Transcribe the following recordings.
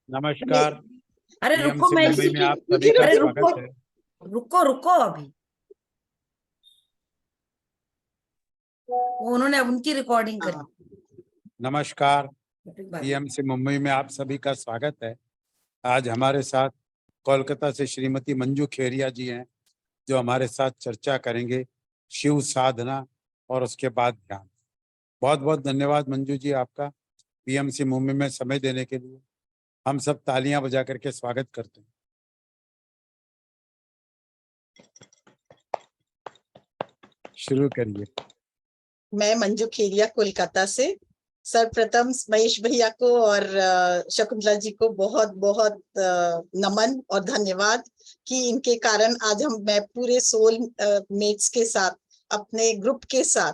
नमस्कार। अरे रुको, पीएमसी मैं मुंबई में आप सभी का अरे स्वागत रुको है। रुको रुको अभी उन्होंने उनकी रिकॉर्डिंग करी। नमस्कार। बात पीएमसी मुंबई में आप सभी का स्वागत है। आज हमारे साथ कोलकाता से श्रीमती मंजू खेरिया जी हैं, जो हमारे साथ चर्चा करेंगे शिव साधना और उसके बाद ध्यान। बहुत बहुत धन्यवाद मंजू जी आपका पीएमसी मुंबई में समय देने के लिए। हम सब तालियां बजा करके स्वागत करते हैं। शुरू करिए। मैं मंजू खेरिया कोलकाता से। सर्वप्रथम महेश भैया को और शकुंतला जी को बहुत बहुत नमन और धन्यवाद कि इनके कारण आज मैं पूरे सोल मेट्स के साथ, अपने ग्रुप के साथ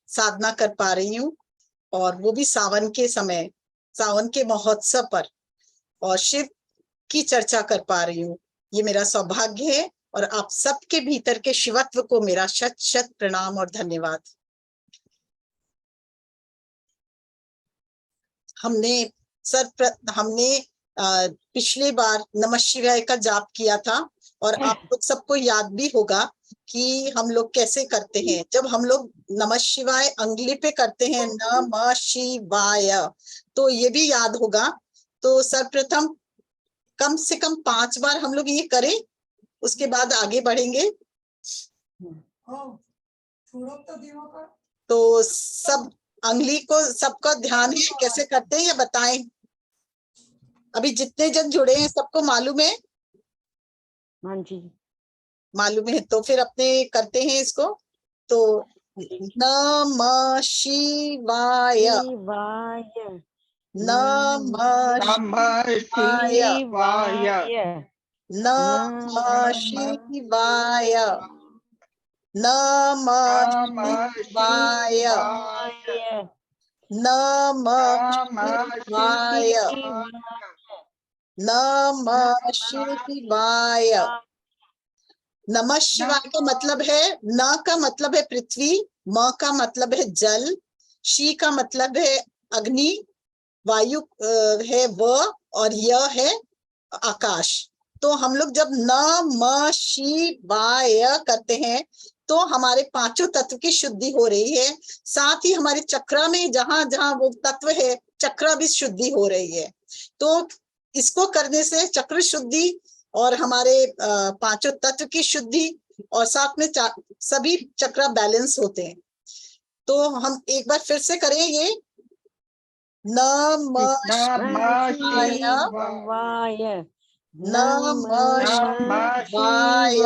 साधना कर पा रही हूँ, और वो भी सावन के समय, सावन के महोत्सव पर, और शिव की चर्चा कर पा रही हूँ। ये मेरा सौभाग्य है, और आप सबके भीतर के शिवत्व को मेरा शत शत प्रणाम और धन्यवाद। हमने पिछले बार नमः शिवाय का जाप किया था, और आप लोग सबको याद भी होगा कि हम लोग कैसे करते हैं। जब हम लोग नमः शिवाय अंगुली पे करते हैं नमः शिवाय, तो ये भी याद होगा। तो सर्वप्रथम कम से कम 5 बार हम लोग ये करें, उसके बाद आगे बढ़ेंगे। तो सब अंगुली को सबका ध्यान है, कैसे करते हैं ये बताएं। अभी जितने जन जुड़े हैं सबको मालूम है? हाँ जी, मालूम है, तो फिर अपने करते हैं इसको। तो नमः शिवाय, शिवाय नमः शिवाय, नमः शिवाय, नमः शिवाय, नमः शिवाय, नमः शिवाय। नमः शिवाय का मतलब है, न का मतलब है पृथ्वी, म का मतलब है जल, शी का मतलब है अग्नि, वायु है व, और य है आकाश। तो हम लोग जब नमः शिवाय करते हैं तो हमारे पांचों तत्व की शुद्धि हो रही है, साथ ही हमारे चक्रा में जहां जहां वो तत्व है, चक्रा भी शुद्धि हो रही है। तो इसको करने से चक्र शुद्धि और हमारे पांचों तत्व की शुद्धि, और साथ में सभी चक्रा बैलेंस होते हैं। तो हम एक बार फिर से करें ये नमः शिवाय, नमः शिवाय,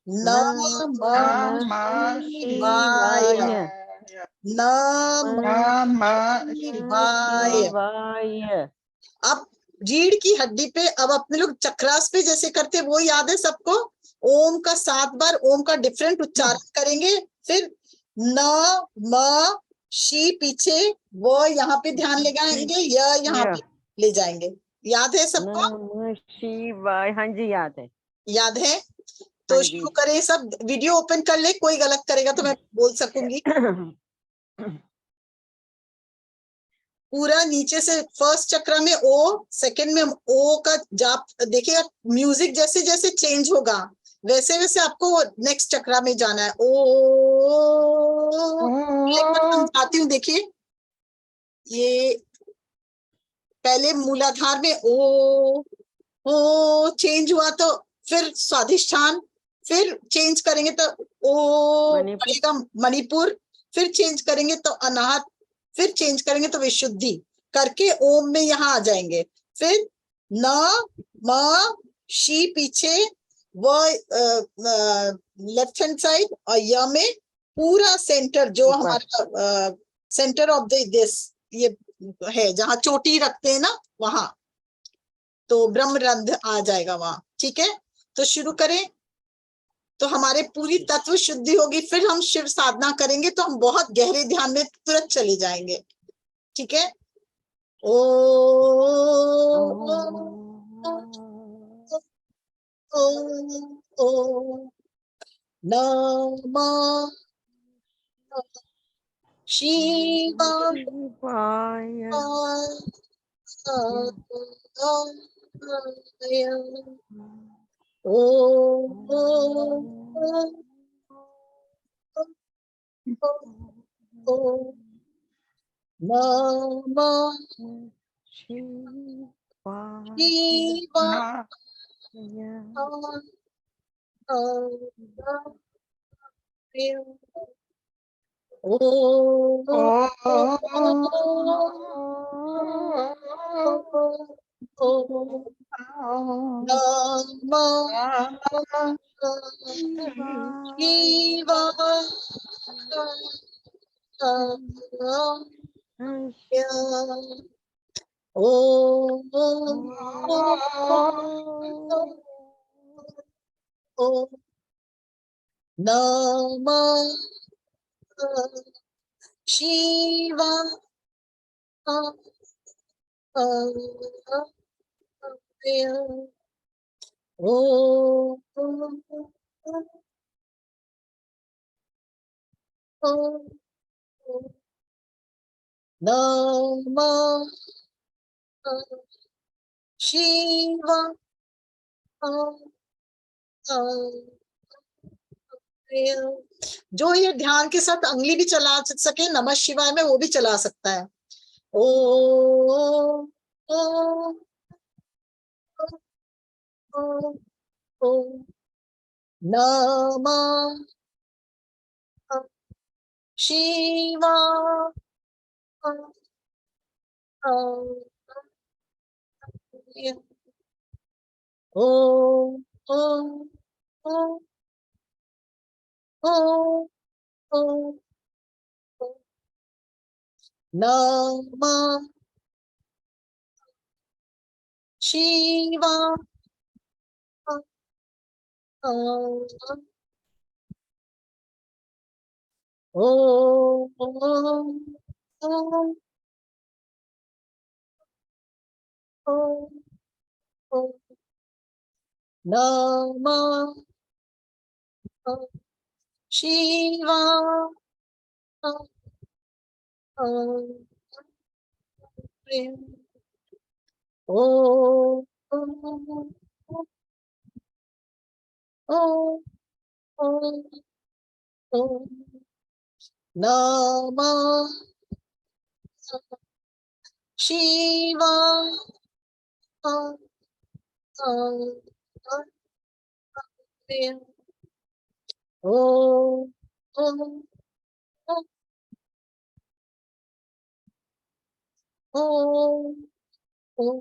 नमः शिवाय, नमः शिवाय। अब रीढ़ की हड्डी पे, अब अपने लोग चक्रास पे जैसे करते वो याद है सबको? ओम का 7 बार ओम का डिफरेंट उच्चारण करेंगे, फिर न म शी पीछे, वो यहाँ पे ध्यान ले जाएंगे, यहाँ पे ले जाएंगे। याद है सबको? नमः शिवाय, हाँ जी याद है। याद है? तो शुरू करें। सब वीडियो ओपन कर ले, कोई गलत करेगा तो मैं बोल सकूंगी। पूरा नीचे से फर्स्ट चक्र में ओ, सेकंड में ओ का जाप देखिएगा, म्यूजिक जैसे जैसे चेंज होगा वैसे वैसे आपको नेक्स्ट चक्र में जाना है। एक बार समझाती हूँ, देखिए। ये पहले मूलाधार में ओ चेंज हुआ, तो फिर स्वादिष्ठान, फिर चेंज करेंगे तो ओ पड़ेगा मणिपुर, फिर चेंज करेंगे तो अनाहत, फिर चेंज करेंगे तो विशुद्धि करके ओम में यहाँ आ जाएंगे। फिर न म शी पीछे, वो लेफ्ट हैंड साइड, और य में पूरा सेंटर, जो हमारा सेंटर ऑफ दिस ये है, जहाँ चोटी रखते हैं ना वहां, तो ब्रह्मरंध्र आ जाएगा वहां। ठीक है, तो शुरू करें। तो हमारे पूरी तत्व शुद्धि होगी, फिर हम शिव साधना करेंगे तो हम बहुत गहरे ध्यान में तुरंत चले जाएंगे। ठीक है। ओ नमः शिवाय, जो ये ध्यान के साथ अंगली भी चला सके नमः शिवाय में, वो भी चला सकता है। ओ ओ ओ ओ नमः शिवाय। ओ ओ ओ ओ ओ नमः शिवाय। ओ ओ ओ ओ नमः शिवाय। ओ ओ ओ ओ नमः शिवाय। ओ ओ ओ ओ नमः शिवाय। ओ ओ ओ ओ ओ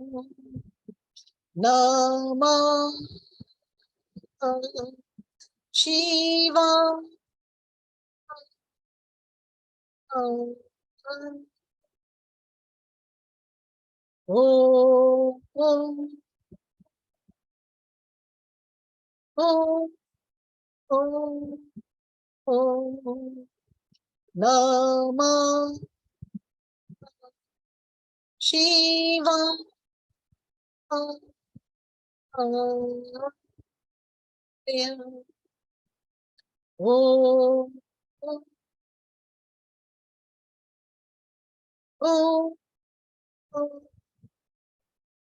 नमः शिवाय। ओ ओ ओ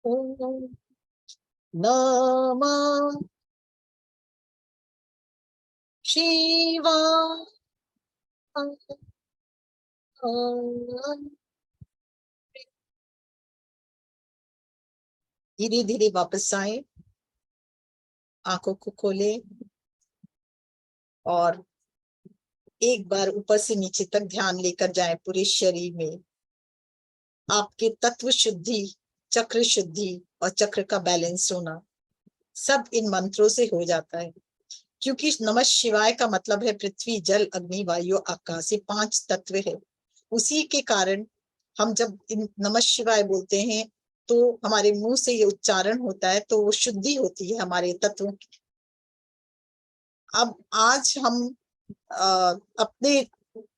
ओ नमः शिवाय। धीरे धीरे वापस आए, आंखों को खोले और एक बार ऊपर से नीचे तक ध्यान लेकर जाए पूरे शरीर में। आपके तत्व शुद्धि, चक्र शुद्धि और चक्र का बैलेंस होना सब इन मंत्रों से हो जाता है, क्योंकि नमः शिवाय का मतलब है पृथ्वी, जल, अग्नि, वायु, आकाश, ये 5 तत्व है। उसी के कारण हम जब इन नमः शिवाय बोलते हैं तो हमारे मुंह से ये उच्चारण होता है, तो वो शुद्धि होती है हमारे तत्वों की। अब आज हम अपने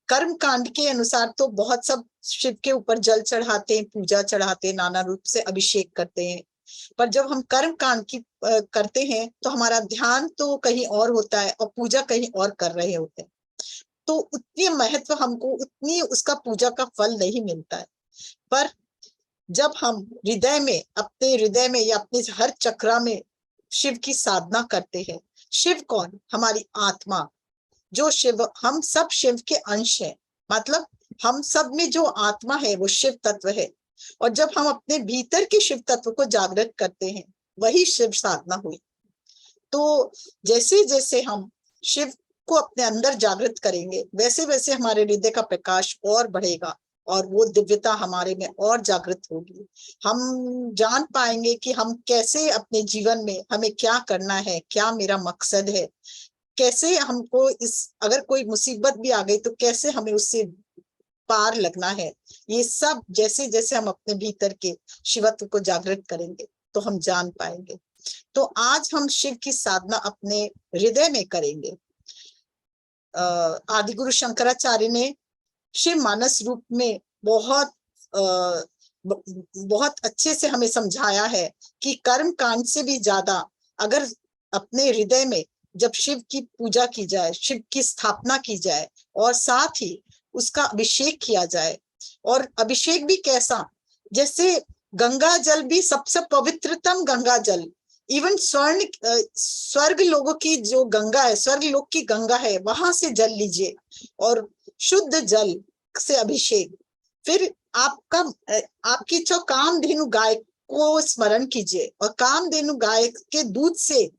कर्म कांड के अनुसार तो बहुत सब शिव के ऊपर जल चढ़ाते हैं, पूजा चढ़ाते हैं, नाना रूप से अभिषेक करते हैं, पर जब हम कर्म कांड की करते हैं तो हमारा ध्यान तो कहीं और होता है और पूजा कहीं और कर रहे होते हैं, तो उतनी महत्व हमको, उतनी उसका पूजा का फल नहीं मिलता है। पर जब हम हृदय में, अपने हृदय में या अपने हर चक्रा में शिव की साधना करते हैं। शिव कौन? हमारी आत्मा, जो शिव, हम सब शिव के अंश हैं, मतलब हम सब में जो आत्मा है वो शिव तत्व है। और जब हम अपने भीतर के शिव तत्व को जागृत करते हैं, वही शिव साधना हुई। तो जैसे जैसे हम शिव को अपने अंदर जागृत करेंगे, वैसे वैसे हमारे हृदय का प्रकाश और बढ़ेगा और वो दिव्यता हमारे में और जागृत होगी। हम जान पाएंगे कि हम कैसे अपने जीवन में, हमें क्या करना है, क्या मेरा मकसद है, कैसे हमको अगर कोई मुसीबत भी आ गई तो कैसे हमें उससे पार लगना है। ये सब जैसे जैसे हम अपने भीतर के शिवत्व को जागृत करेंगे तो हम जान पाएंगे। तो आज हम शिव की साधना अपने हृदय में करेंगे। आदि गुरु शंकराचार्य ने शिव मानस रूप में बहुत अच्छे से हमें समझाया है कि कर्म कांड से भी ज्यादा अगर अपने हृदय में जब शिव की पूजा की जाए, शिव की स्थापना की जाए और साथ ही उसका अभिषेक किया जाए, और अभिषेक भी कैसा, जैसे गंगा जल भी सबसे पवित्रतम गंगा जल, इवन स्वर्ग लोगों की जो गंगा है, स्वर्ग लोक की गंगा है, वहां से जल लीजिए और शुद्ध जल से अभिषेक। फिर आपकी इच्छा, कामधेनु गाय को स्मरण कीजिए और कामधेनु गाय के दूध से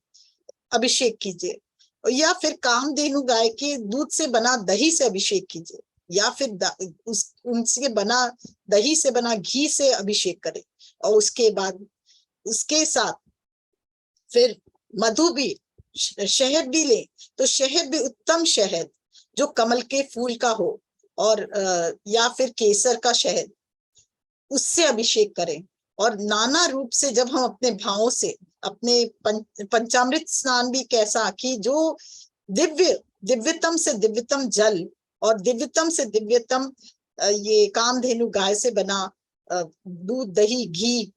अभिषेक कीजिए, या फिर कामधेनु गाय के दूध से बना दही से अभिषेक कीजिए, या फिर उनसे बना दही से बना घी से अभिषेक करें। और उसके बाद उसके साथ फिर मधु भी, शहद भी ले तो शहद भी उत्तम शहद जो कमल के फूल का हो, और या फिर केसर का शहद, उससे अभिषेक करें। और नाना रूप से जब हम अपने भावों से अपने पंचामृत स्नान भी कैसा कि जो दिव्यतम से दिव्यतम जल और दिव्यतम से दिव्यतम ये कामधेनु गाय से बना दूध, दही, घी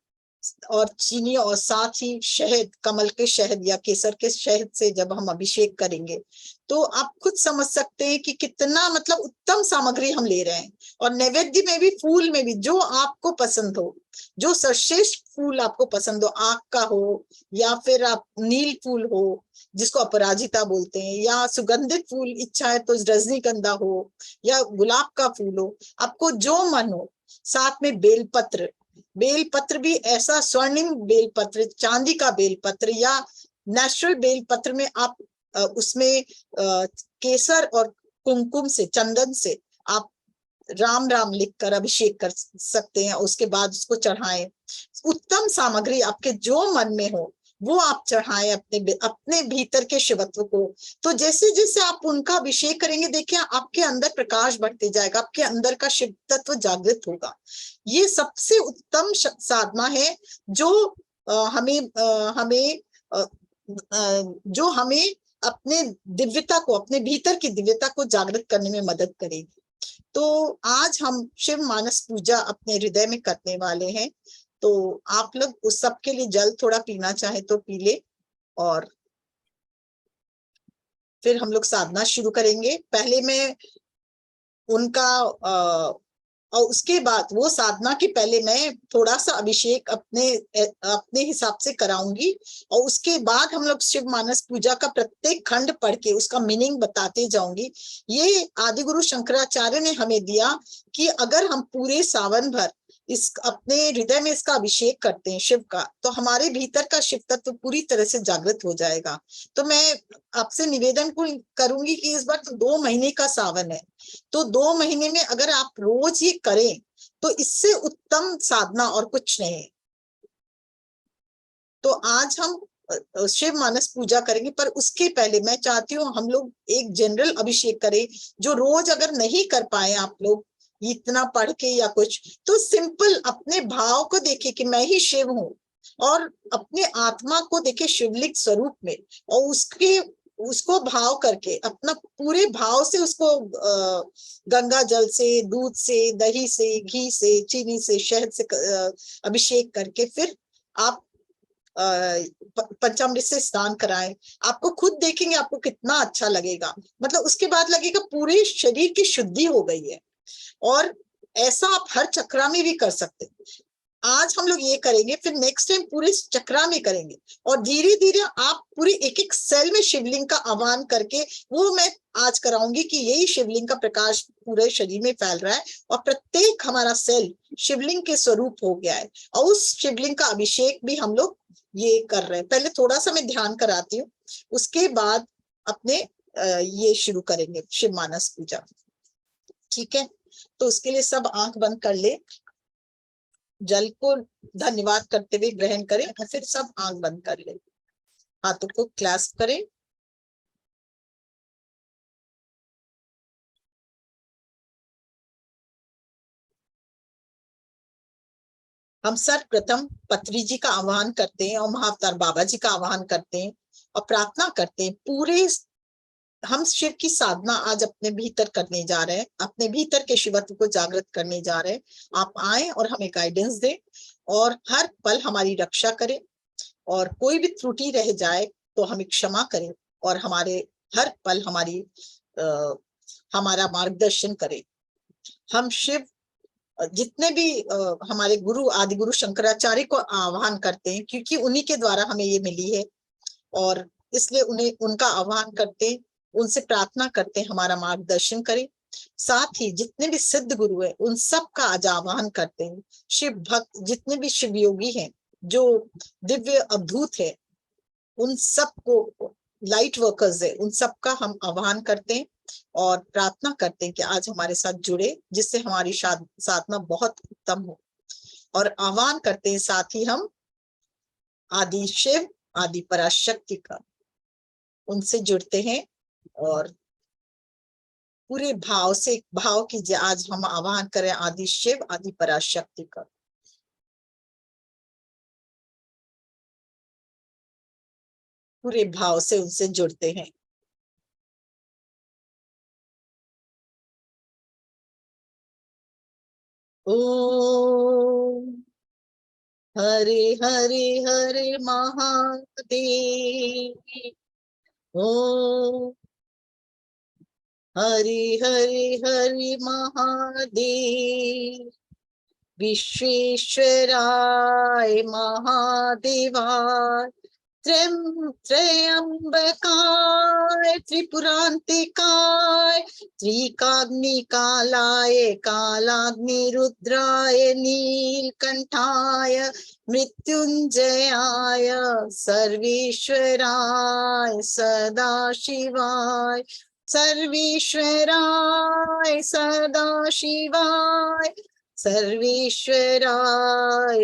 और चीनी और साथ ही शहद, कमल के शहद या केसर के शहद से जब हम अभिषेक करेंगे तो आप खुद समझ सकते हैं कि कितना मतलब उत्तम सामग्री हम ले रहे हैं। और नैवेद्य में भी, फूल में भी जो आपको पसंद हो, जो सर्वश्रेष्ठ फूल आपको पसंद हो, आक का हो या फिर आप नील फूल हो जिसको अपराजिता बोलते हैं, या सुगंधित फूल इच्छा है तो रजनीगंधा हो या गुलाब का फूल हो, आपको जो मन हो। साथ में बेलपत्र, बेलपत्र भी ऐसा स्वर्णिम बेलपत्र, चांदी का बेलपत्र या नेचुरल बेलपत्र में आप उसमें केसर और कुमकुम से, चंदन से आप राम राम लिखकर अभिषेक कर सकते हैं। उसके बाद उसको चढ़ाएं। उत्तम सामग्री आपके जो मन में हो वो आप चढ़ाएं अपने भीतर के शिवत्व को। तो जैसे जैसे आप उनका अभिषेक करेंगे, देखिए आपके अंदर प्रकाश बढ़ते जाएगा, आपके अंदर का शिव तत्व जागृत होगा। ये सबसे उत्तम साधना है जो हमें अपने दिव्यता को, अपने भीतर की दिव्यता को जागृत करने में मदद करेगी। तो आज हम शिव मानस पूजा अपने हृदय में करने वाले हैं। तो आप लोग उस सब के लिए जल थोड़ा पीना चाहे तो पी ले, और फिर हम लोग साधना शुरू करेंगे। पहले मैं उनका और उसके बाद वो साधना के पहले मैं थोड़ा सा अभिषेक अपने हिसाब से कराऊंगी, और उसके बाद हम लोग शिव मानस पूजा का प्रत्येक खंड पढ़ के उसका मीनिंग बताते जाऊंगी। ये आदि गुरु शंकराचार्य ने हमें दिया कि अगर हम पूरे सावन भर अपने हृदय में इसका अभिषेक करते हैं शिव का, तो हमारे भीतर का शिव तत्व पूरी तरह से जागृत हो जाएगा। तो मैं आपसे निवेदन करूंगी कि इस बार तो 2 महीने का सावन है, तो 2 महीने में अगर आप रोज ये करें तो इससे उत्तम साधना और कुछ नहीं। तो आज हम शिव मानस पूजा करेंगे, पर उसके पहले मैं चाहती हूँ हम लोग एक जनरल अभिषेक करें। जो रोज अगर नहीं कर पाए आप लोग इतना पढ़ के या कुछ, तो सिंपल अपने भाव को देखे कि मैं ही शिव हूँ, और अपने आत्मा को देखे शिवलिंग स्वरूप में, और उसको भाव करके अपना पूरे भाव से उसको गंगा जल से, दूध से, दही से, घी से, चीनी से, शहद से अभिषेक करके फिर आप पंचामृत से स्नान कराएं। आपको खुद देखेंगे आपको कितना अच्छा लगेगा, मतलब उसके बाद लगेगा पूरे शरीर की शुद्धि हो गई है। और ऐसा आप हर चक्रा में भी कर सकते हैं। आज हम लोग ये करेंगे, फिर नेक्स्ट टाइम पूरे चक्रा में करेंगे, और धीरे धीरे आप पूरे एक एक सेल में शिवलिंग का आह्वान करके, वो मैं आज कराऊंगी कि यही शिवलिंग का प्रकाश पूरे शरीर में फैल रहा है और प्रत्येक हमारा सेल शिवलिंग के स्वरूप हो गया है, और उस शिवलिंग का अभिषेक भी हम लोग ये कर रहे हैं। पहले थोड़ा सा मैं ध्यान कराती हूँ, उसके बाद अपने ये शुरू करेंगे शिव मानस पूजा। ठीक है, तो उसके लिए सब आंख बंद कर ले, जल को धन्यवाद करते हुए ग्रहण करें, और फिर सब आंख बंद कर ले, हाथों को क्लैस्प करें। हम सर्वप्रथम पत्री जी का आह्वान करते हैं और महाअवतार बाबा जी का आह्वान करते हैं और प्रार्थना करते हैं। पूरे हम शिव की साधना आज अपने भीतर करने जा रहे हैं, अपने भीतर के शिवत्व को जागृत करने जा रहे हैं। आप आए और हमें गाइडेंस दें और हर पल हमारी रक्षा करें, और कोई भी त्रुटि रह जाए तो हमें क्षमा करें, और हमारे हर पल हमारा मार्गदर्शन करें। हम शिव जितने भी हमारे गुरु आदि गुरु शंकराचार्य को आह्वान करते हैं, क्योंकि उन्हीं के द्वारा हमें ये मिली है, और इसलिए उन्हें उनका आह्वान करते हैं, उनसे प्रार्थना करते हैं हमारा मार्गदर्शन करें। साथ ही जितने भी सिद्ध गुरु हैं उन सब का आज आह्वान करते हैं। शिव भक्त जितने भी शिव योगी हैं, जो दिव्य अद्भुत है, उन सबको, लाइट वर्कर्स है, उन सबका हम आह्वान करते हैं और प्रार्थना करते हैं कि आज हमारे साथ जुड़े, जिससे हमारी साधना बहुत उत्तम हो। और आह्वान करते हैं साथ ही हम आदि शिव आदि पराशक्ति का, उनसे जुड़ते हैं और पूरे भाव से, भाव कीजिए आज हम आह्वान करें आदि शिव आदि पराशक्ति का। पूरे भाव से उनसे जुड़ते हैं। ओम हरे हरे हरे महादेव। ओम हरे हरे हरे महादेव। विश्वेश्वराय महादेवाय, त्र्यंबकाय त्रिपुरांतिकाय, त्रिकाग्निकालाय कालाग्निरुद्राय नीलकंठाय मृत्युंजयाय सर्वेश्वराय सदाशिवाय, सर्वेश्वराय सदाशिवाय, सर्वेश्वराय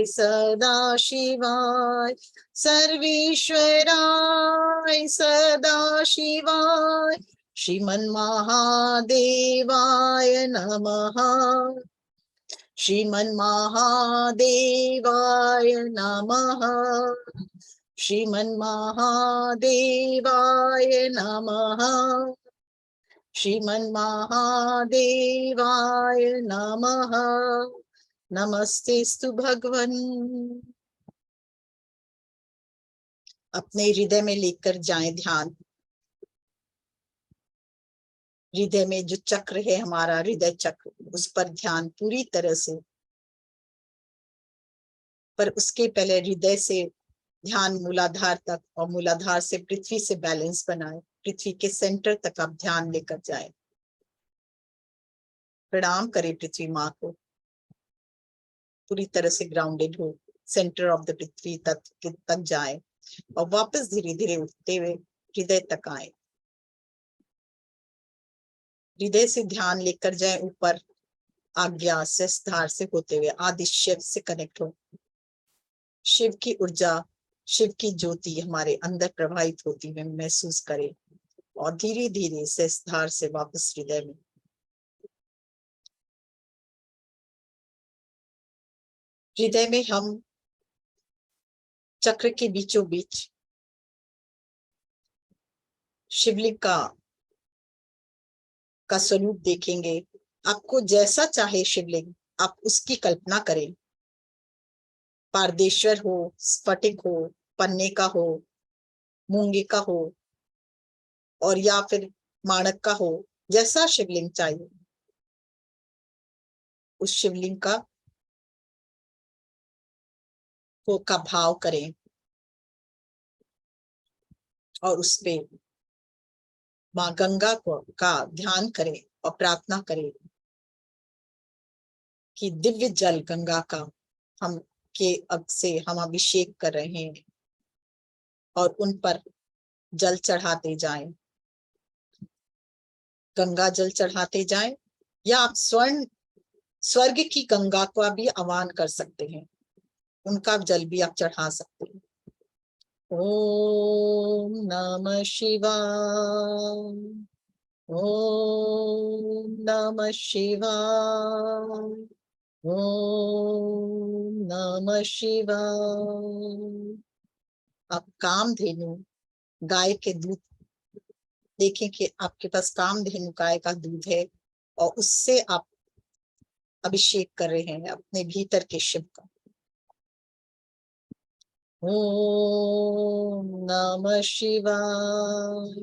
सदाशिवाय, सर्वेश्वराय सदाशिवाय। श्रीमन्महादेवाय नमः। श्रीमन्महादेवाय नमः। श्रीमन्महादेवाय नमः। श्रीमन्महादेवाय नमः। नमस्तेस्तु भगवन्। अपने हृदय में लेकर जाएं ध्यान। हृदय में जो चक्र है हमारा हृदय चक्र, उस पर ध्यान पूरी तरह से, पर उसके पहले हृदय से ध्यान मूलाधार तक, और मूलाधार से पृथ्वी से बैलेंस बनाए। पृथ्वी के सेंटर तक आप ध्यान लेकर जाए। प्रणाम करें पृथ्वी माँ को, पूरी तरह से ग्राउंडेड हो, सेंटर ऑफ द पृथ्वी तक जाए और वापस धीरे धीरे उठते हुए हृदय तक आए। हृदय से ध्यान लेकर जाए ऊपर, आज्ञा सहस्त्रार से होते हुए आदि शिव से कनेक्ट हो। शिव की ऊर्जा, शिव की ज्योति हमारे अंदर प्रवाहित होती हुए महसूस करें, और धीरे धीरे सहस्त्रार से वापस हृदय में। हृदय में हम चक्र के बीचों बीच शिवलिंग का स्वरूप देखेंगे। आपको जैसा चाहे शिवलिंग, आप उसकी कल्पना करें। पारदेश्वर हो, स्फटिक हो, पन्ने का हो, मूंगे का हो, और या फिर माणक का हो, जैसा शिवलिंग चाहिए उस शिवलिंग का को का भाव करें और उस पे माँ गंगा को का ध्यान करें और प्रार्थना करें कि दिव्य जल गंगा का हम के अब से हम अभिषेक कर रहे हैं और उन पर जल चढ़ाते जाएं, गंगा जल चढ़ाते जाएं, या आप स्वर्ग की गंगा का भी आह्वान कर सकते हैं, उनका जल भी आप चढ़ा सकते हैं। ओम नमः शिवाय, ओम नमः शिवाय, ओम नमः शिवाय। आप कामधेनु गाय के दूध देखें कि आपके पास कामधेनु गाय का दूध है और उससे आप अभिषेक कर रहे हैं अपने भीतर के शिव का। ओम नमः शिवाय,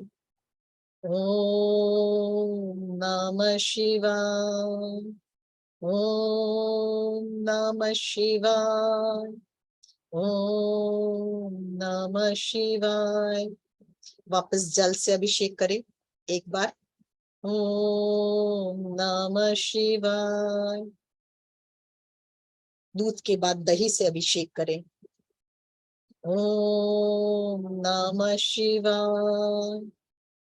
ओम नमः शिवाय, ओम नमः शिवाय, ओम नमः शिवाय। वापस जल से अभिषेक करें एक बार। ओम नमः शिवाय। दूध के बाद दही से अभिषेक करें। ओम नमः शिवाय,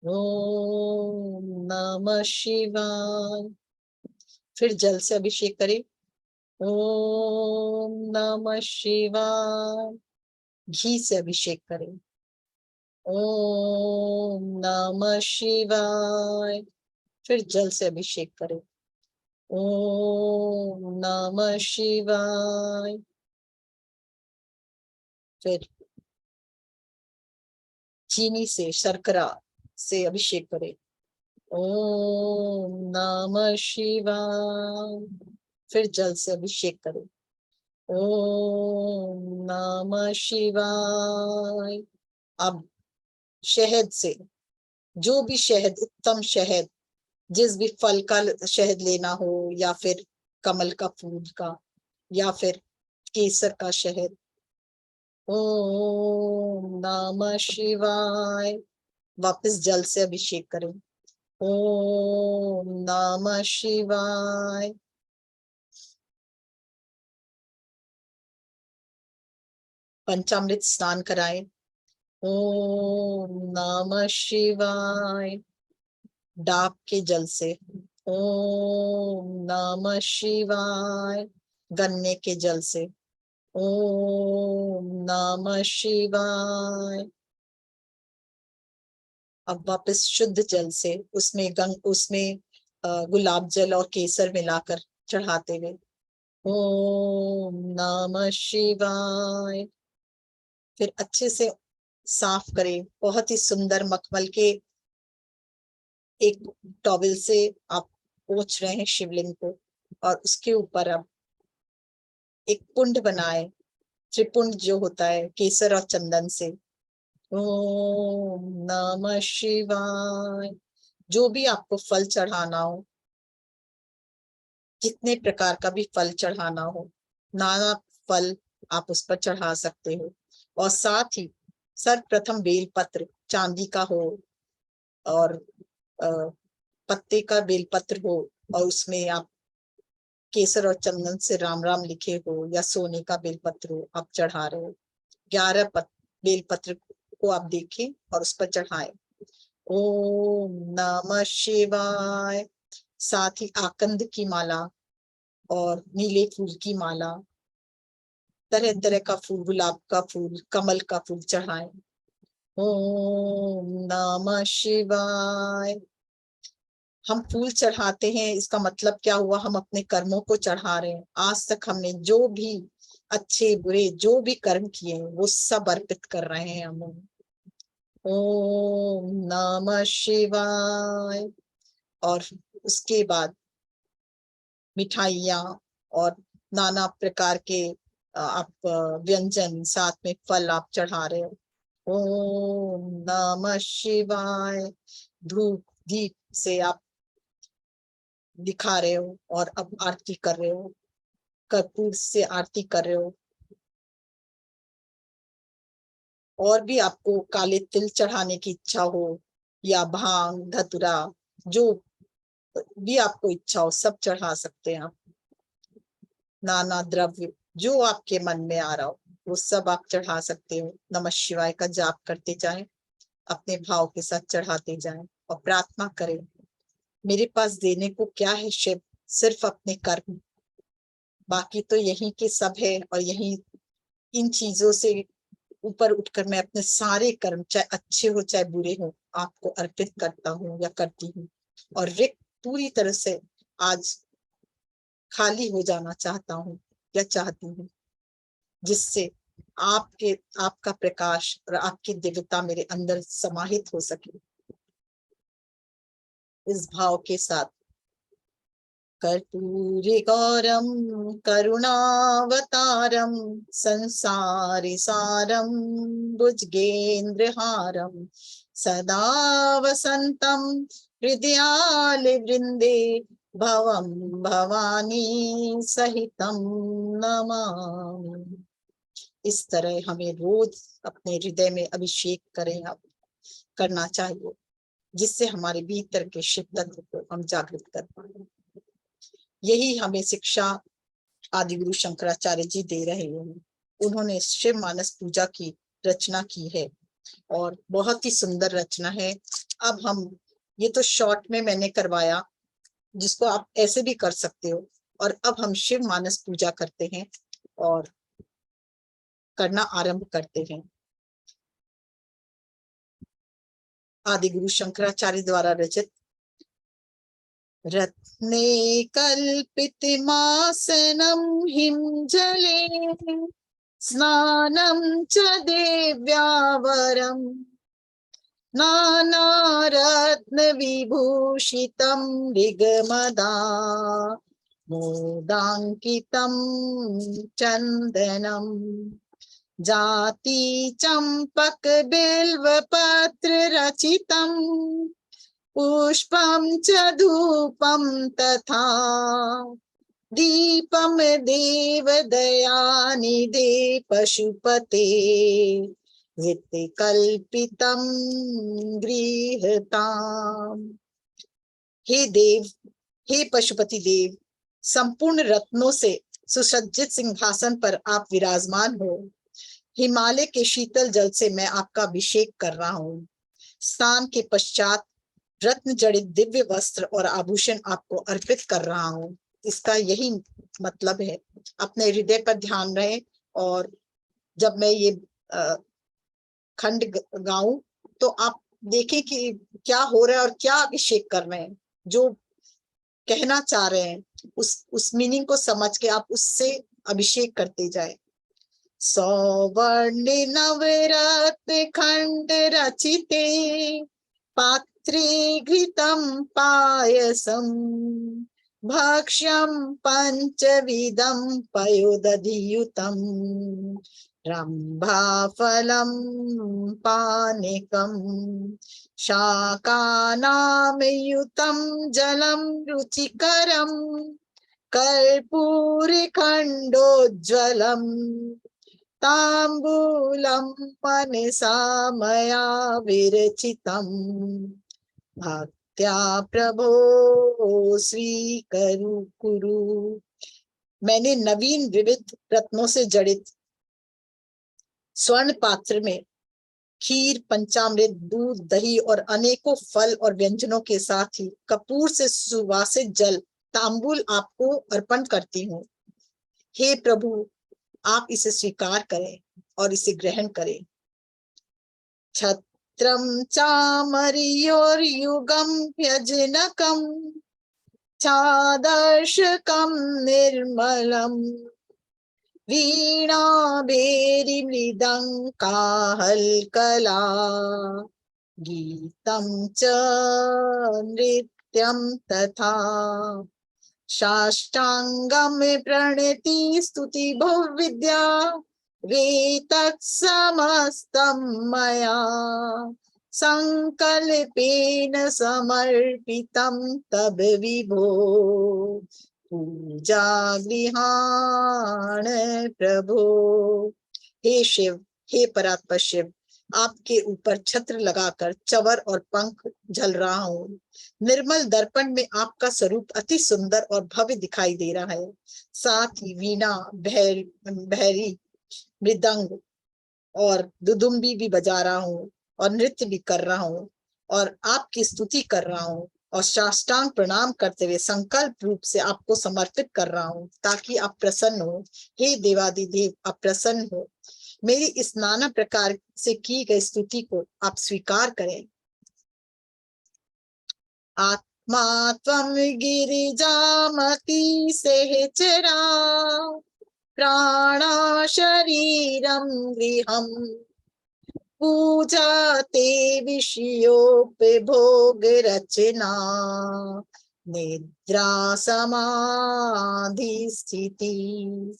ओम नमः शिवाय। फिर जल से अभिषेक करें। ओम नमः शिवाय। घी से अभिषेक करें। ओम नमः शिवाय। फिर जल से अभिषेक करें। ओम नमः शिवाय। फिर चीनी से शर्करा से अभिषेक करें। ओम नमः शिवाय। फिर जल से अभिषेक करें। ओम नमः शिवाय। अब शहद से, जो भी शहद, उत्तम शहद, जिस भी फल का शहद लेना हो, या फिर कमल का फूल का, या फिर केसर का शहद। ओम नमः शिवाय। वापस जल से अभिषेक करें। ओम नमः शिवाय। पंचामृत स्नान कराएं। ओम नमः शिवाय। डाब के जल से। ओम नमः शिवाय। गन्ने के जल से। ओम नमः शिवाय। अब वापस शुद्ध जल से उसमें गुलाब जल और केसर मिलाकर चढ़ाते हुए। ओम नमः शिवाय। फिर अच्छे से साफ करें, बहुत ही सुंदर मखमल के एक टॉवल से आप पोंछ रहे हैं शिवलिंग को, और उसके ऊपर अब एक पुंड बनाए, त्रिपुंड जो होता है केसर और चंदन से। ओम नमः शिवाय। जो भी आपको फल चढ़ाना हो, जितने प्रकार का भी फल चढ़ाना हो, नाना फल आप उस पर चढ़ा सकते हो। और साथ ही सर्वप्रथम बेलपत्र चांदी का हो, और पत्ते का बेलपत्र हो, और उसमें आप केसर और चंदन से राम राम लिखे हो, या सोने का बेलपत्र हो आप चढ़ा रहे हो। 11 बेलपत्र को आप देखें और उस पर चढ़ाएं। ओम नमः शिवाय। साथ ही आकंद की माला और नीले फूल की माला, तरह तरह का फूल, गुलाब का फूल, कमल का फूल चढ़ाएं। ओम नमः शिवाय। हम फूल चढ़ाते हैं, इसका मतलब क्या हुआ? हम अपने कर्मों को चढ़ा रहे हैं। आज तक हमने जो भी अच्छे बुरे जो भी कर्म किए हैं वो सब अर्पित कर रहे हैं हम। ओम नमः शिवाय। और उसके बाद मिठाइयाँ और नाना प्रकार के आप व्यंजन, साथ में फल आप चढ़ा रहे हो। ओम नमः शिवाय। धूप दीप से आप दिखा रहे हो और अब आरती कर रहे हो, कपूर से आरती कर रहे हो। और भी आपको काले तिल चढ़ाने की इच्छा हो या भांग धतूरा, जो भी आपको इच्छा हो सब चढ़ा सकते हैं आप। नाना द्रव्य जो आपके मन में आ रहा हो वो सब आप चढ़ा सकते हो। नमः शिवाय का जाप करते जाएं, अपने भाव के साथ चढ़ाते जाएं और प्रार्थना करें, मेरे पास देने को क्या है शिव, सिर्फ अपने कर्म, बाकी तो यही के सब है। और यही इन चीजों से ऊपर उठकर मैं अपने सारे कर्म, चाहे अच्छे हो चाहे बुरे हो, आपको अर्पित करता हूँ या करती हूँ। और रिक्त पूरी तरह से आज खाली हो जाना चाहता हूँ या चाहती हूँ, जिससे आपका प्रकाश और आपकी दिव्यता मेरे अंदर समाहित हो सके। इस भाव के साथ कर्पूरी गौरम करुणावतारम संसारी सारम भुजगेन्द्रहारम सदा वसंतम हृदयाले वृंदे भवम भवानी सहितम नमामि। इस तरह हमें रोज अपने हृदय में अभिषेक करना चाहिए, जिससे हमारे भीतर के शिव तत्व को हम जागृत कर पाए। यही हमें शिक्षा आदि गुरु शंकराचार्य जी दे रहे हैं। उन्होंने शिव मानस पूजा की रचना की है और बहुत ही सुंदर रचना है। अब हम ये तो शॉर्ट में मैंने करवाया, जिसको आप ऐसे भी कर सकते हो। और अब हम शिव मानस पूजा करते हैं और करना आरंभ करते हैं। आदि गुरु शंकराचार्य द्वारा रचित रत्ने कल्पितमासनं हिमजले स्नानं च देव्यावरं नानारत्नविभूषितं मृगमदा मोदाङ्कितं चन्दनं जाति चंपक बिल्वपत्र रचितं पुष्पं च धूपं तथा दीपं देवदयानिधे पशुपते वित्तकल्पितं गृहताम्। हे देव, हे पशुपति देव, संपूर्ण रत्नों से सुसज्जित सिंहासन पर आप विराजमान हो। हिमालय के शीतल जल से मैं आपका अभिषेक कर रहा हूँ। स्नान के पश्चात रत्न जड़ित दिव्य वस्त्र और आभूषण आपको अर्पित कर रहा हूँ। इसका यही मतलब है। अपने हृदय पर ध्यान रहे और जब मैं ये खंड गाऊं तो आप देखें कि क्या हो रहा है और क्या अभिषेक कर रहे हैं। जो कहना चाह रहे हैं उस मीनिंग को समझ के आप उससे अभिषेक करते जाए। सौवर्ण नवरत्न खंड रचिते पात्रे घृतं पायसं भक्ष्यं पंचविधं पयोदधियुतं रंभाफलं पानिकं शाकानामयुतं जलं रुचिकरं कर्पूरखण्डोज्ज्वलम् ताम्बूलं मनसा मया विरचितम् भक्त्या प्रभो स्वीकरु कुरु। मैंने नवीन विविध रत्नों से जड़ित स्वर्ण पात्र में खीर, पंचामृत, दूध, दही और अनेकों फल और व्यंजनों के साथ ही कपूर से सुवासित जल तांबूल आपको अर्पण करती हूँ। हे प्रभु, आप इसे स्वीकार करें और इसे ग्रहण करें। छत्रम चामरियोर्युगम व्यजनकम चादर्शकम निर्मलम वीणा भेरी मृदंकाहलकला गीतम च नृत्यम तथा साष्टांगम प्रणति स्तुति बहुविद्या वेतत् समस्तं मया संकल्पेन समर्पितं तब विभो पूजा गृहाण प्रभो। हे शिव, हे परात्पर शिव, आपके ऊपर छत्र लगाकर चवर और पंख झल रहा हूँ। निर्मल दर्पण में आपका स्वरूप अति सुंदर और भव्य दिखाई दे रहा है। साथ ही वीणा, भैरी, मृदंग और दुदुम्बी भी बजा रहा हूँ और नृत्य भी कर रहा हूँ और आपकी स्तुति कर रहा हूँ और साष्टांग प्रणाम करते हुए संकल्प रूप से आपको समर्पित कर रहा हूँ ताकि आप प्रसन्न हो। हे देवादिदेव, आप प्रसन्न हो। मेरी इस नाना प्रकार से की गई स्तुति को आप स्वीकार करें। आत्मा त्वं गिरिजामति सहचरा, प्राणा शरीरं गृहम्, पूजा ते विषयोपभोग रचना, निद्रा समाधि स्थिति,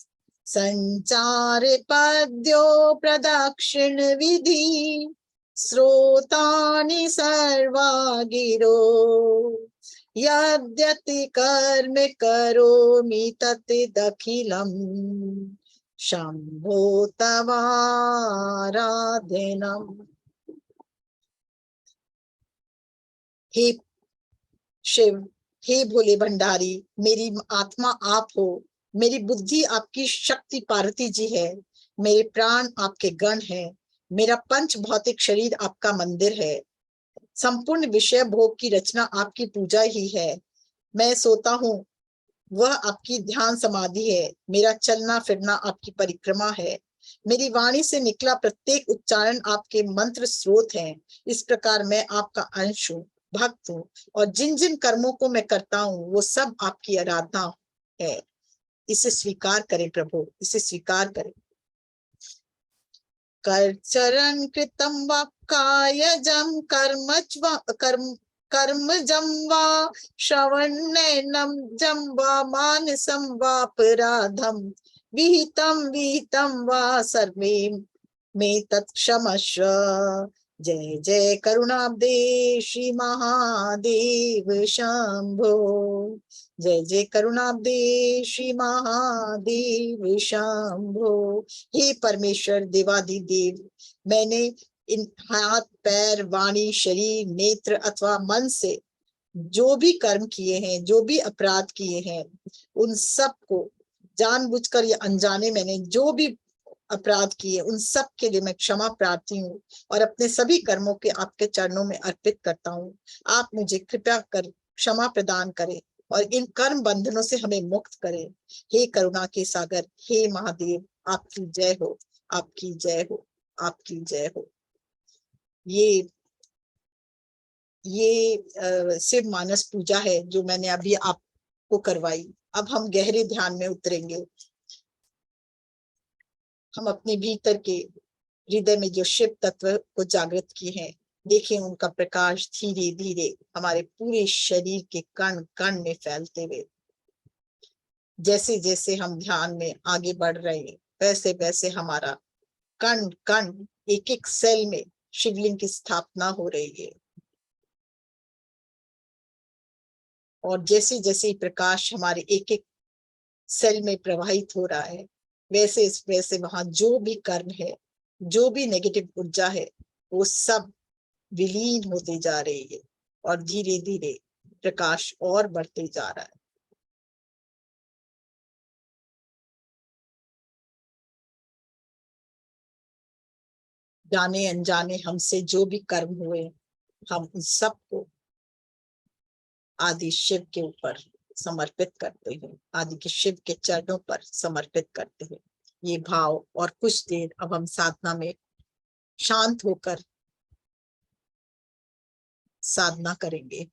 संचार पद्यो प्रदक्षिण विधि, स्रोतानि सर्वा गिरो, यद्यति कर्म करोमि तत्तदखिलम् शंभो तवाराधनम्। हे शिव, हे भोले भंडारी, मेरी आत्मा आप हो, मेरी बुद्धि आपकी शक्ति पार्वती जी है, मेरे प्राण आपके गण हैं, मेरा पंच भौतिक शरीर आपका मंदिर है, संपूर्ण विषय भोग की रचना आपकी पूजा ही है। मैं सोता हूँ वह आपकी ध्यान समाधि है, मेरा चलना फिरना आपकी परिक्रमा है, मेरी वाणी से निकला प्रत्येक उच्चारण आपके मंत्र स्रोत है। इस प्रकार मैं आपका अंश हूँ, भक्त हूँ और जिन जिन कर्मों को मैं करता हूँ वो सब आपकी आराधना है। इसे स्वीकार करें प्रभु, इसे स्वीकार करें। करचरण कृतं वा कायजं कर्मजं वा श्रवणनयनं जं वा मानसं वापराधं विहितं वा सर्वे मे तत्क्षमस्व। जय जय करुणाब्दे श्री महादेव शंभो, जय जय करुणाब्दे श्री महादेव शंभो। हे परमेश्वर देवाधिदेव, मैंने इन हाथ, पैर, वाणी, शरीर, नेत्र अथवा मन से जो भी कर्म किए हैं, जो भी अपराध किए हैं, उन सब को जानबूझकर या अनजाने मैंने जो भी अपराध किए, उन सब के लिए मैं क्षमा प्रार्थी हूँ और अपने सभी कर्मों के आपके चरणों में अर्पित करता हूँ। आप मुझे कृपया कर क्षमा प्रदान करें और इन कर्म बंधनों से हमें मुक्त करें। हे करुणा के सागर, हे महादेव, आपकी जय हो, आपकी जय हो, आपकी जय हो। ये शिव मानस पूजा है जो मैंने अभी आपको करवाई। अब हम गहरे ध्यान में उतरेंगे। हम अपने भीतर के हृदय में जो शिव तत्व को जागृत किए हैं, देखें उनका प्रकाश धीरे धीरे हमारे पूरे शरीर के कण कण में फैलते हुए। जैसे जैसे हम ध्यान में आगे बढ़ रहे हैं, वैसे वैसे हमारा कण कण, एक एक सेल में शिवलिंग की स्थापना हो रही है। और जैसे जैसे प्रकाश हमारे एक एक सेल में प्रवाहित हो रहा है, वैसे वैसे वहां जो भी कर्म है, जो भी नेगेटिव ऊर्जा है, वो सब विलीन होते जा रही है और धीरे धीरे प्रकाश और बढ़ते जा रहा है। जाने अनजाने हमसे जो भी कर्म हुए, हम उन सबको आदि शिव के ऊपर समर्पित करते हैं, आदि के शिव के चरणों पर समर्पित करते हैं। ये भाव, और कुछ देर अब हम साधना में शांत होकर साधना करेंगे।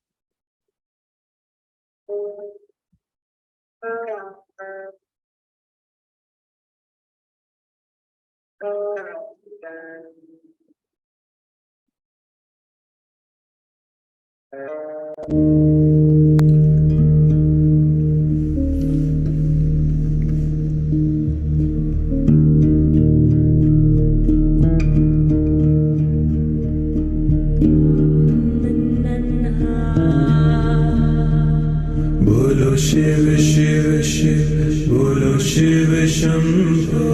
बोलो शिव शिव शिव, बोलो शिव शंभो।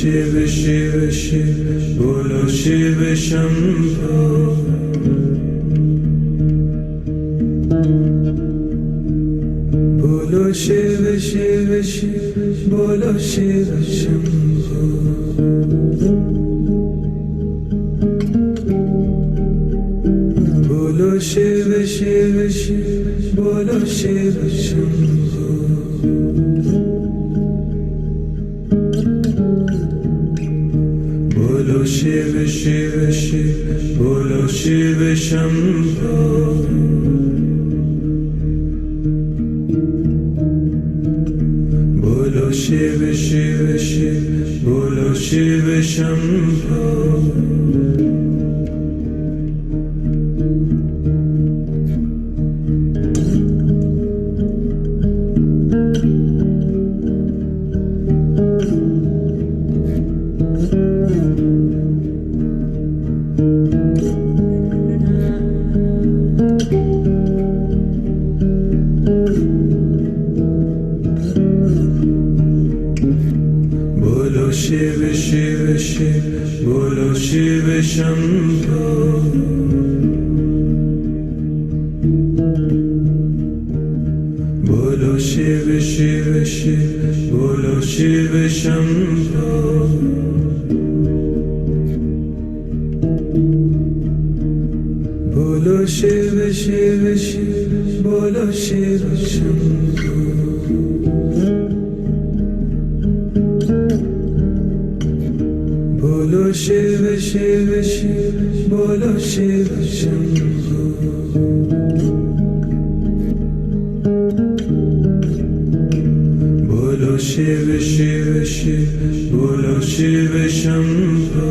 शिव शिव शिव बोलो शिव शंभो बोलो शिव शिव शिव बोलो शिव शंभो बोलो शिव शिव शिव बोलो शिव शंभो बोलो शिव शिव शिव बोलो शिव शंभो बोलो शिव शिव शिव बोलो शिव शंभो बोलो शिव शिव शिव बोलो शिव शंभो बोलो शिव शिव शिव बोलो शिव शंभो बोलो शिव शिव शिव बोलो शिव शंभो बोलो शिव शिव शिव बोलो शिव शंभो बोलो शिव शिव शिव बोलो शिव शंभो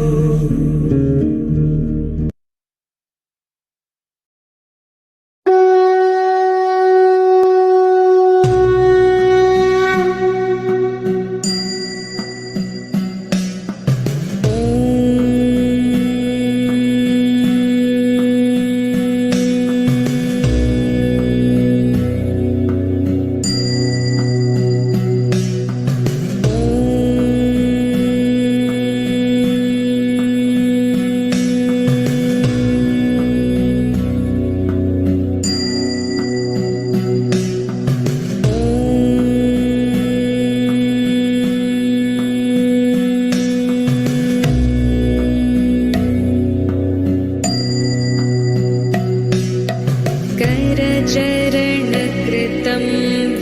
करचरणकृतं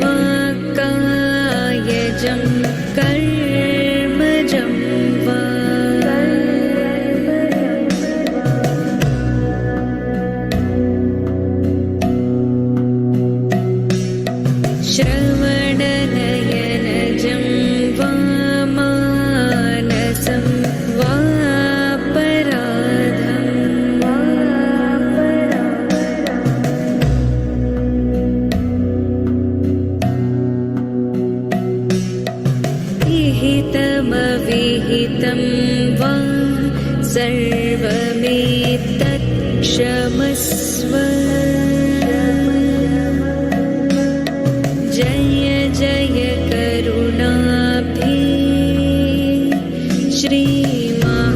वा कायजं कर्मजं वा श्रवणनयनजं वा मानसं वापराधं विहितमविहितं वा सर्वमेतत्क्षमस्व जय जय करुणाब्धे श्रीमहादेव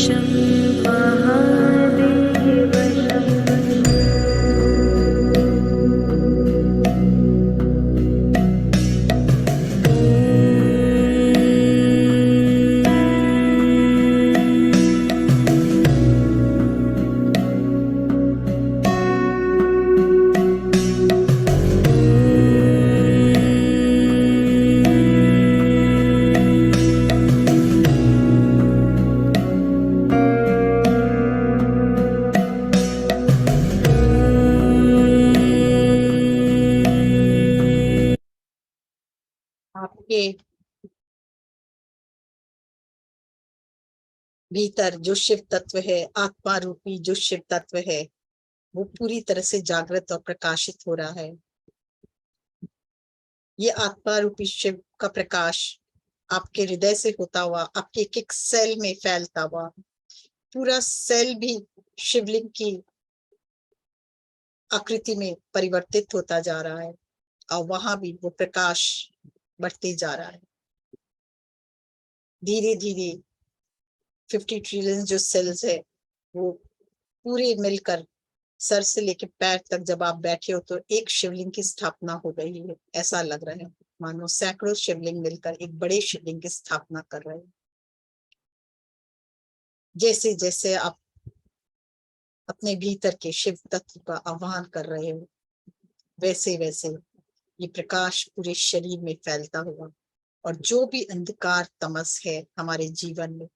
शम्भो महादेव शम्भो आपके भीतर जो शिव तत्व है, आत्मा रूपी जो शिव तत्व है, वो पूरी तरह से जागृत और प्रकाशित हो रहा है। ये आत्मा रूपी शिव का प्रकाश आपके हृदय से होता हुआ आपके एक एक सेल में फैलता हुआ, पूरा सेल भी शिवलिंग की आकृति में परिवर्तित होता जा रहा है और वहां भी वो प्रकाश बढ़ते जा रहा है। धीरे धीरे 50 ट्रिलियन जो सेल्स है वो पूरे मिलकर सर से लेकर पैर तक जब आप बैठे हो तो एक शिवलिंग की स्थापना हो गई है। ऐसा लग रहा है मानो सैकड़ों शिवलिंग मिलकर एक बड़े शिवलिंग की स्थापना कर रहे हैं। जैसे जैसे आप अपने भीतर के शिव तत्व का आह्वान कर रहे हो वैसे वैसे ये प्रकाश पूरे शरीर में फैलता हुआ और जो भी अंधकार तमस है हमारे जीवन में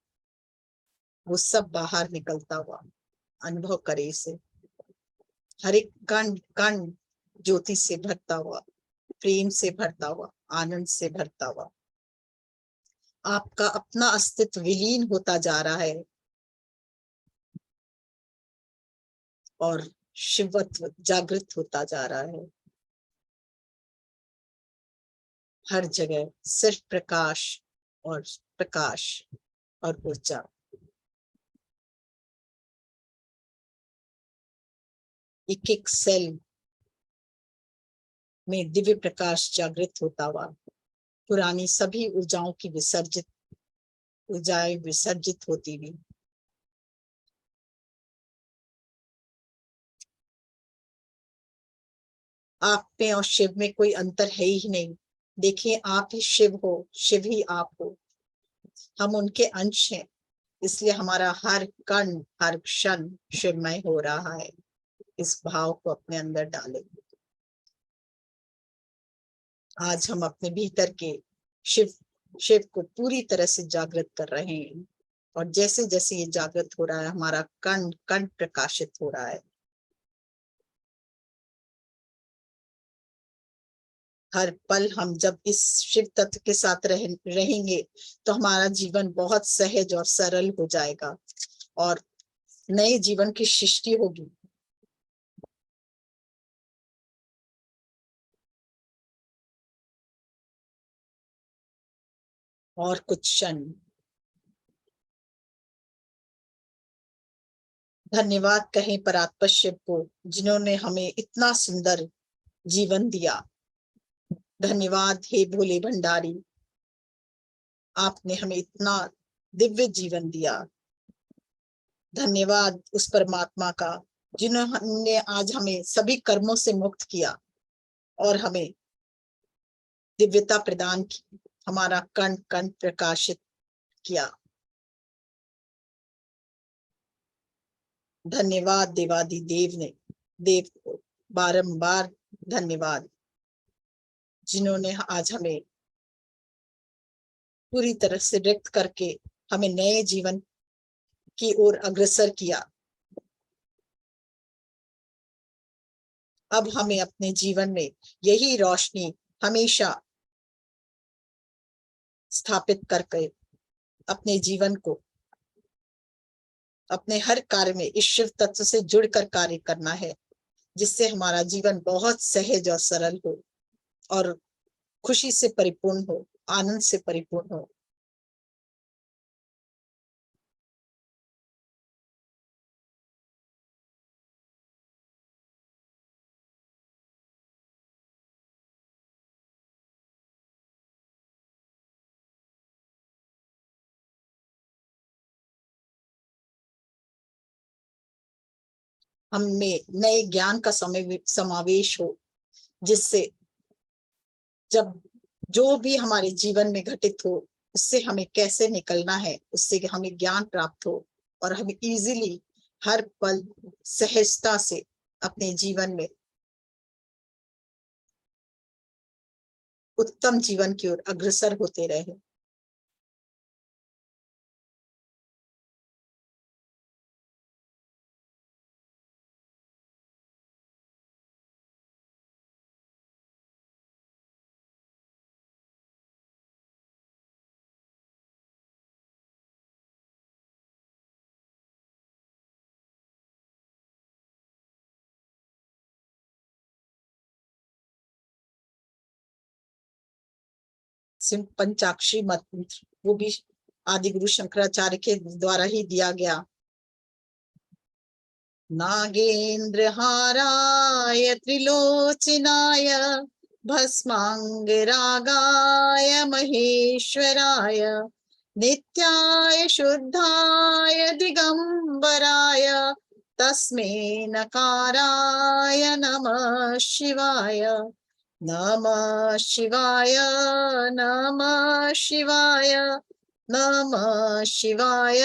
वो सब बाहर निकलता हुआ अनुभव करे इसे। हर एक कण कण ज्योति से भरता हुआ, प्रेम से भरता हुआ, आनंद से भरता हुआ आपका अपना अस्तित्व विलीन होता जा रहा है और शिवत्व जागृत होता जा रहा है। हर जगह सिर्फ प्रकाश और ऊर्जा। एक एक सेल में दिव्य प्रकाश जागृत होता हुआ पुरानी सभी ऊर्जाएं विसर्जित होती हुई आप में और शिव में कोई अंतर है ही नहीं। देखिए आप ही शिव हो, शिव ही आप हो। हम उनके अंश हैं, इसलिए हमारा हर कण हर क्षण शिवमय हो रहा है। इस भाव को अपने अंदर डालें। आज हम अपने भीतर के शिव को पूरी तरह से जागृत कर रहे हैं और जैसे जैसे ये जागृत हो रहा है हमारा कण कण प्रकाशित हो रहा है। हर पल हम जब इस शिव तत्व के साथ रहेंगे तो हमारा जीवन बहुत सहज और सरल हो जाएगा और नए जीवन की सृष्टि होगी। और कुछ क्षण धन्यवाद कहें परात्पर शिव को जिन्होंने हमें इतना सुंदर जीवन दिया। धन्यवाद हे भोले भंडारी, आपने हमें इतना दिव्य जीवन दिया। धन्यवाद उस परमात्मा का जिन्होंने आज हमें सभी कर्मों से मुक्त किया और हमें दिव्यता प्रदान की, हमारा कण कण प्रकाशित किया। धन्यवाद देवादि देव को बारंबार धन्यवाद जिन्होंने आज हमें पूरी तरह से रिक्त करके हमें नए जीवन की ओर अग्रसर किया। अब हमें अपने जीवन में यही रोशनी हमेशा स्थापित करके अपने जीवन को अपने हर कार्य में इस शिव तत्व से जुड़कर कार्य करना है, जिससे हमारा जीवन बहुत सहज और सरल हो और खुशी से परिपूर्ण हो, आनंद से परिपूर्ण हो। हमें नए ज्ञान का समावेश हो, जिससे जब जो भी हमारे जीवन में घटित हो उससे हमें कैसे निकलना है, उससे हमें ज्ञान प्राप्त हो और हम इजीली हर पल सहजता से अपने जीवन में उत्तम जीवन की ओर अग्रसर होते रहे। पंचाक्षरी मंत्र वो भी आदि गुरु शंकराचार्य के द्वारा ही दिया गया। नागेंद्र हाराय त्रिलोचनाय भस्मांग रागाय महेश्वराय नित्याय शुद्धाय दिगंबराय तस्मै नकाराय नमः शिवाय। नमः शिवाय, नमः शिवाय, नमः शिवाय,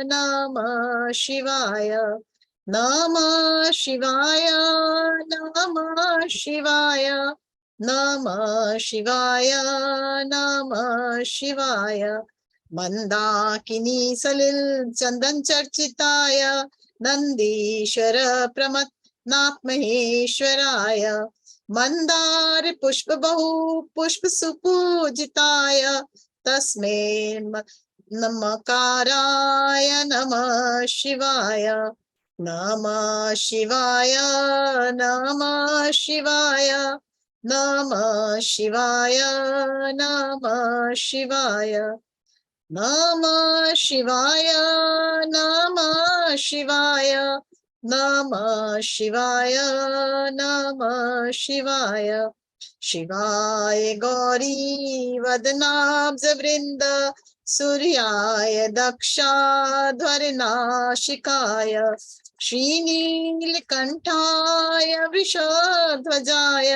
नमः शिवाय, नमः शिवाय, नमः शिवाय, नमः शिवाय, नमः शिवाय। मंदाकिनी सलिल चंदन चर्चिताय नंदीश्वर प्रमथ नाथ महेश्वराय। मंदार पुष्प बहु पुष्प सुपूजिताय तस्मै नमकाराय नमः शिवाय। नमः शिवाय, नमः शिवाय, नमः शिवाय, नमः शिवाय, नमः शिवाय, नमः शिवाय, नमः शिवाय, नमः शिवाय। शिवाय गौरी वदनाब्ज वृंद सूर्याय दक्षाध्वरनाशिकाय श्रीनीलकंठाय वृषध्वजाय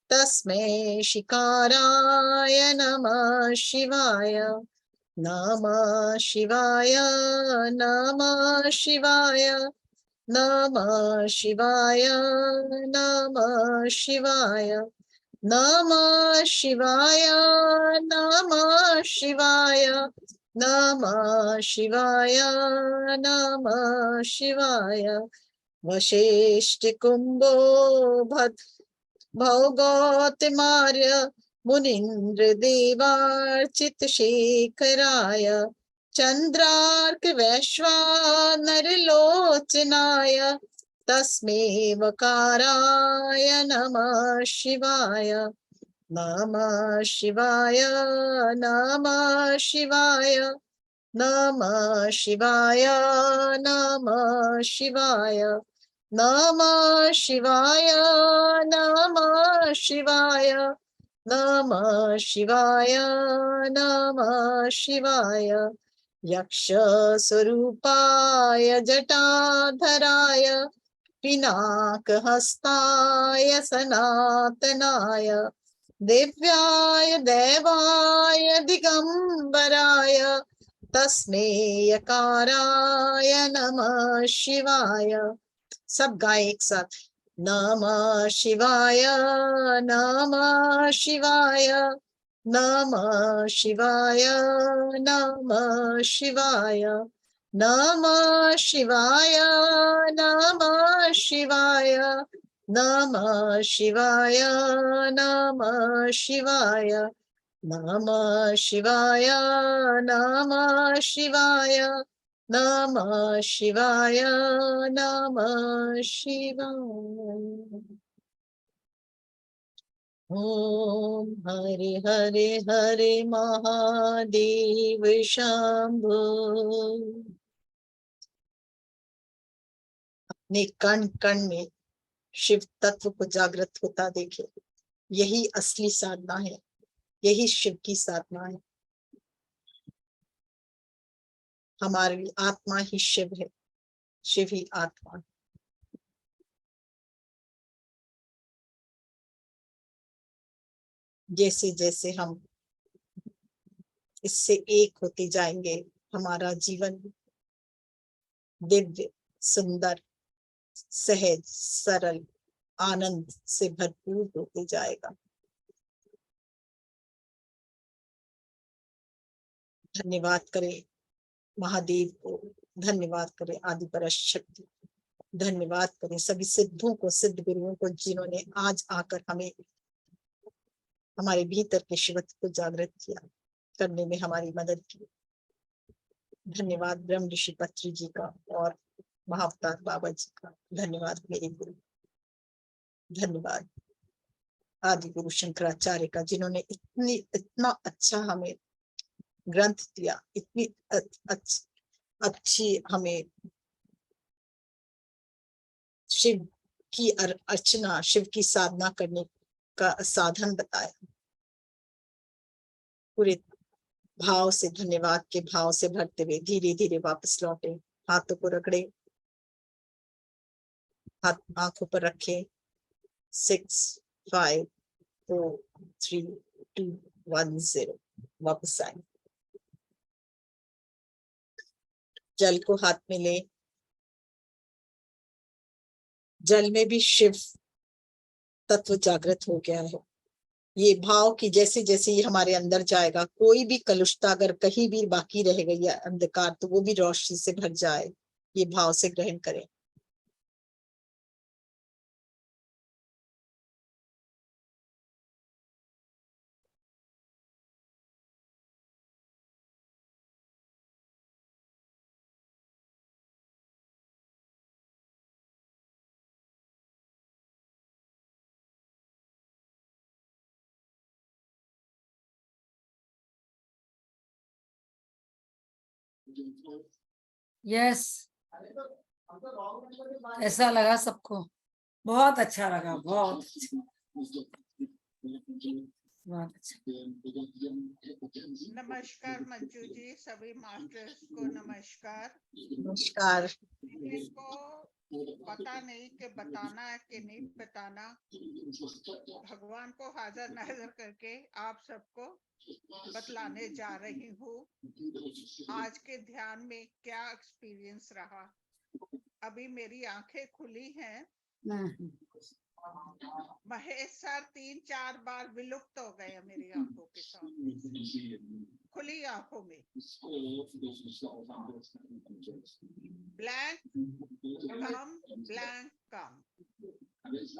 तस्मै शिकाराय नमः शिवाय। नमः शिवाय, नमः शिवाय, नमः शिवाय, नमः शिवाय, नमः शिवाय, नमः शिवाय, नमः शिवाय, नमः शिवाय। वशिष्ठ कुंभो भद भौगोतमार्य मुनीन्द्र देवार्चित शेखराय चंद्रार्क वैश्वानर लोचनाय तस्मै वकाराय नमः शिवाय। नमः शिवाय, नमः शिवाय, नमः शिवाय, नमः शिवाय, नमः शिवाय, नमः शिवाय, नमः शिवाय, नमः शिवाय। यक्ष स्वरूपाय जटाधराय पिनाक हस्ताय सनातनाय दिव्याय देवाय दिगंबराय तस्मै यकाराय नमः शिवाय। सब गाए एक साथ। नमः शिवाय, नमः शिवाय, नमः शिवाय, नमः शिवाय, नमः शिवाय, नमः शिवाय, नमः शिवाय, नमः शिवाय, नमः शिवाय, नमः शिवाय, नमः शिवाय, नमः शिवाय। ओम हरे हरे हरे महादेव शंभो। अपने कण कण में शिव तत्व को जागृत होता देखे। यही असली साधना है, यही शिव की साधना है। हमारी आत्मा ही शिव है, शिव ही आत्मा है। जैसे जैसे हम इससे एक होते जाएंगे हमारा जीवन दिव्य, सुंदर, सहज, सरल, आनंद से भरपूर होते जाएगा। धन्यवाद करें महादेव को, धन्यवाद करें आदि परशक्ति शक्ति, धन्यवाद करें सभी सिद्धों को, सिद्ध गुरुओं को जिन्होंने आज आकर हमें हमारे भीतर के शिवत्व को जागृत किया, करने में हमारी मदद की। धन्यवाद ब्रह्म ऋषि पत्री जी का और महाअवतार बाबा जी का। धन्यवाद मेरे गुरु, धन्यवाद आदि गुरु शंकराचार्य का, जिन्होंने इतना अच्छा हमें ग्रंथ दिया, इतनी अच्छी हमें शिव की अर्चना, शिव की साधना करने का साधन बताया। पूरे भाव से, धन्यवाद के भाव से भरते हुए धीरे धीरे वापस लौटे। हाथों को रगड़े, हाथ आंखों पर रखे। 6, 5, 4, 3, 2, 1, 0। वापस आए। जल को हाथ में ले। जल में भी शिव तत्व जागृत हो गया है। ये भाव कि जैसे जैसे ये हमारे अंदर जाएगा, कोई भी कलुषता अगर कहीं भी बाकी रह गई है, अंधकार, तो वो भी रोशनी से भर जाए। ये भाव से ग्रहण करें। यस, ऐसा लगा सबको? बहुत अच्छा लगा, बहुत अच्छा, बहुत अच्छा। नमस्कार मंजू जी, सभी मास्टर्स को नमस्कार। नमस्कार। इनको पता नहीं कि बताना है कि नहीं बताना, भगवान को हाजिर नाजिर करके आप सबको बतलाने जा रही हूँ आज के ध्यान में क्या एक्सपीरियंस रहा। अभी मेरी आंखें खुली हैं। महेश सर 3-4 बार विलुप्त हो गए मेरी आंखों के सामने, खुली आंखों में। ब्लैंक कम, ब्लैंक कम।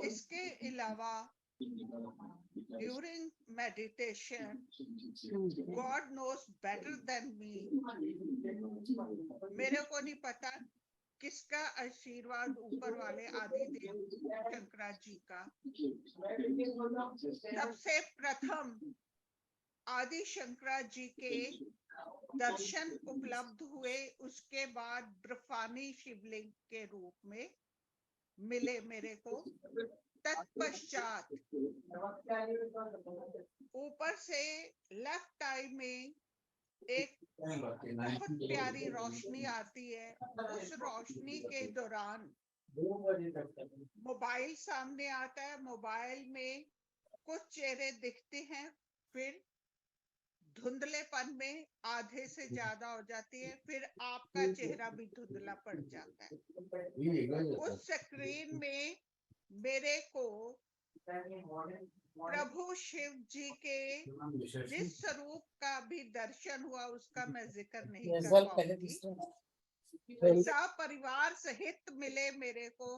इसके अलावा during meditation, God knows better than me, मेरे को नहीं पता किसका आशीर्वाद, ऊपर वाले आदि देव शंकराचार्य जी का। सबसे प्रथम आदि शंकराचार्य जी के दर्शन उपलब्ध हुए, उसके बाद बर्फानी शिवलिंग के रूप में मिले मेरे को। तत्पश्चात ऊपर से लेफ्ट आई में एक बहुत प्यारी रोशनी आती है। उस रोशनी के दौरान मोबाइल सामने आता है। मोबाइल में कुछ चेहरे दिखते हैं, फिर धुंधलेपन में आधे से ज्यादा हो जाती है, फिर आपका चेहरा भी धुंधला पड़ जाता है। उस स्क्रीन में मेरे को प्रभु शिव जी के जिस स्वरूप का भी दर्शन हुआ, उसका मैं जिक्र नहीं कर पाऊंगी। परिवार सहित मिले मेरे को।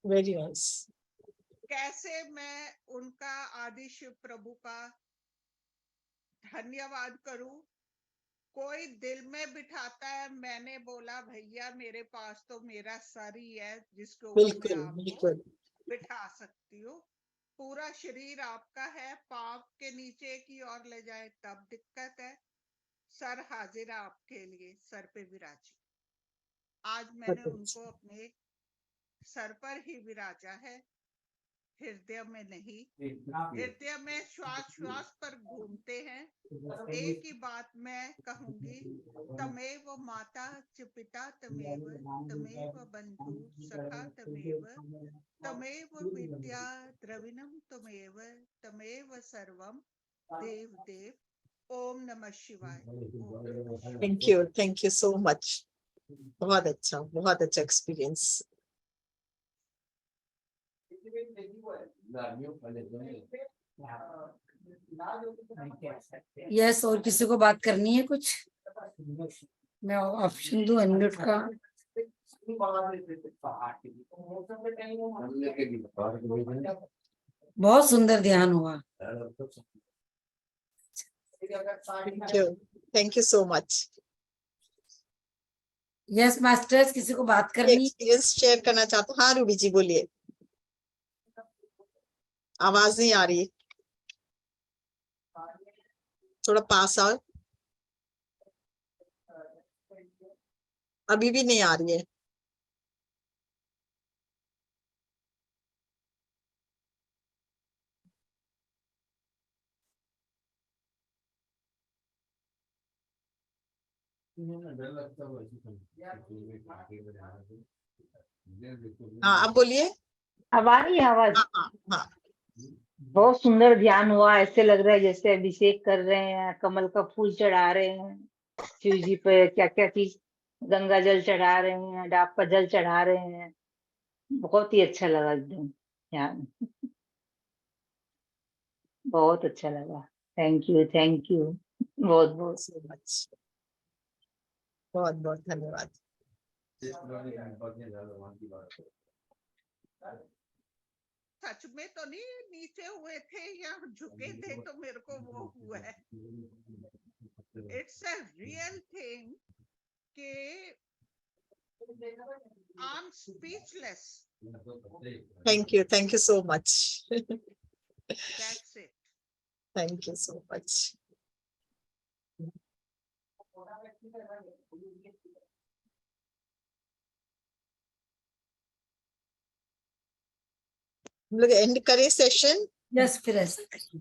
Very nice. कैसे मैं उनका, आदि शिव प्रभु का धन्यवाद करूं। कोई दिल में बिठाता है, मैंने बोला भैया मेरे पास तो मेरा सर ही है जिसके ऊपर मैं बिल्कुल आपको बिल्कुल बिठा सकती हूँ। पूरा शरीर आपका है, पाँव के नीचे की ओर ले जाए तब दिक्कत है। सर हाजिर है आपके लिए, सर पे विराजी। आज मैंने उनको अपने सर पर ही विराजा है, हृदय में नहीं। हृदय में श्वास श्वास पर घूमते हैं। एक ही बात मैं कहूंगी, तमेव माता च पिता तमेव, तमेव बंधु सखा तमेव, तमेव विद्या द्रविणम तमेव, तमेव सर्वम देव देव। ओम नमः शिवाय। ओम नमः शिवाय। Thank you so much. बहुत अच्छा एक्सपीरियंस। यस, और किसी को बात करनी है कुछ? मैं ऑप्शन दूं अनम्यूट का? बहुत सुंदर ध्यान हुआ। Thank you so much. Yes masters, किसी को बात करनी है? एक्सपीरियंस शेयर करना चाहता हूँ। हाँ रूबी जी बोलिए। आवाज नहीं आ रही, थोड़ा पास आओ। अभी भी नहीं आ रही है। हाँ, आप बोलिए। अब आ रही है आवाज? हाँ हाँ हाँ। बहुत सुंदर ध्यान हुआ, ऐसे लग रहा है जैसे अभिषेक कर रहे हैं, कमल का फूल चढ़ा रहे हैं शिव जी पे, क्या क्या चीज, गंगा जल चढ़ा रहे हैं, डाब का जल चढ़ा रहे हैं। बहुत ही अच्छा लगा एकदम ध्यान, बहुत अच्छा लगा। थैंक यू, थैंक यू, बहुत बहुत। सो मच, बहुत बहुत धन्यवाद। सच में तो नहीं नीचे हुए थे या झुके थे तो मेरे को वो हुआ है। इट्स अ रियल थिंग कि I am speechless. Thank you so much. That's it. Thank you so much. हम लोग एंड करें सेशन। यस, फिर ऐसा करिए।